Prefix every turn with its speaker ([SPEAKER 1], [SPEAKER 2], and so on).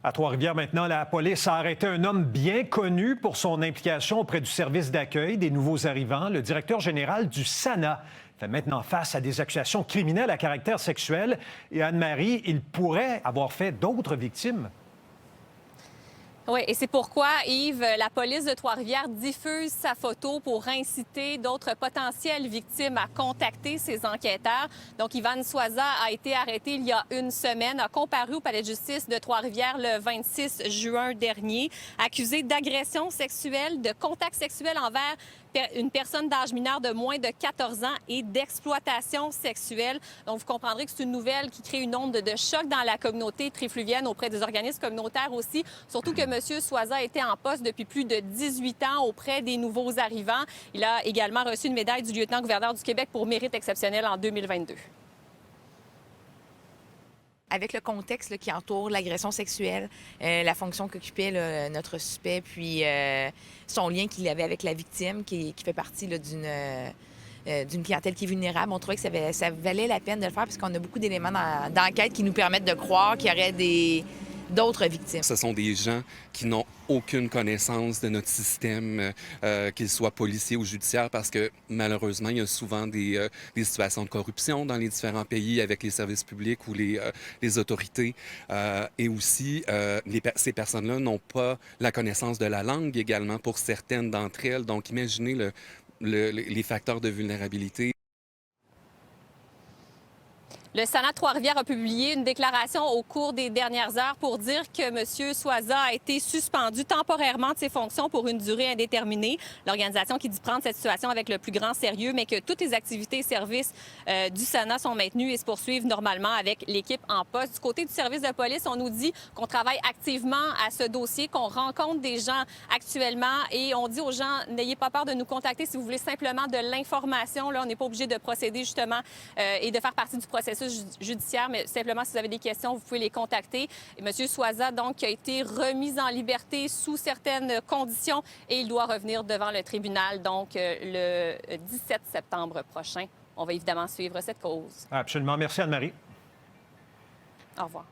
[SPEAKER 1] À Trois-Rivières, maintenant, la police a arrêté un homme bien connu pour son implication auprès du service d'accueil des nouveaux arrivants. Le directeur général du SANA fait maintenant face à des accusations criminelles à caractère sexuel. Et Anne-Marie, il pourrait avoir fait d'autres victimes.
[SPEAKER 2] Oui, et c'est pourquoi, Yves, la police de Trois-Rivières diffuse sa photo pour inciter d'autres potentielles victimes à contacter ses enquêteurs. Donc, Ivan Soiza a été arrêté il y a une semaine, a comparu au palais de justice de Trois-Rivières le 26 juin dernier, accusé d'agression sexuelle, de contact sexuel envers une personne d'âge mineur de moins de 14 ans et d'exploitation sexuelle. Donc, vous comprendrez que c'est une nouvelle qui crée une onde de choc dans la communauté trifluvienne auprès des organismes communautaires aussi, surtout que M. Soiza était en poste depuis plus de 18 ans auprès des nouveaux arrivants. Il a également reçu une médaille du lieutenant-gouverneur du Québec pour mérite exceptionnel en 2022.
[SPEAKER 3] Avec le contexte qui entoure l'agression sexuelle, la fonction qu'occupait notre suspect, puis son lien qu'il avait avec la victime, qui fait partie d'une clientèle qui est vulnérable, on trouvait que ça valait la peine de le faire parce qu'on a beaucoup d'éléments d'enquête qui nous permettent de croire qu'il y aurait d'autres victimes.
[SPEAKER 4] Ce sont des gens qui n'ont aucune connaissance de notre système, qu'ils soient policiers ou judiciaires, parce que malheureusement, il y a souvent des situations de corruption dans les différents pays avec les services publics ou les autorités. Et aussi, ces personnes-là n'ont pas la connaissance de la langue également pour certaines d'entre elles. Donc, imaginez les facteurs de vulnérabilité.
[SPEAKER 2] Le SANA de Trois-Rivières a publié une déclaration au cours des dernières heures pour dire que M. Soiza a été suspendu temporairement de ses fonctions pour une durée indéterminée. L'organisation qui dit prendre cette situation avec le plus grand sérieux, mais que toutes les activités et services du SANA sont maintenus et se poursuivent normalement avec l'équipe en poste. Du côté du service de police, on nous dit qu'on travaille activement à ce dossier, qu'on rencontre des gens actuellement et on dit aux gens, n'ayez pas peur de nous contacter si vous voulez simplement de l'information. Là, on n'est pas obligé de procéder justement et de faire partie du processus judiciaire, mais simplement, si vous avez des questions, vous pouvez les contacter. Et M. Soiza, donc, a été remis en liberté sous certaines conditions et il doit revenir devant le tribunal, donc, le 17 septembre prochain. On va évidemment suivre cette cause.
[SPEAKER 1] Absolument. Merci, Anne-Marie.
[SPEAKER 2] Au revoir.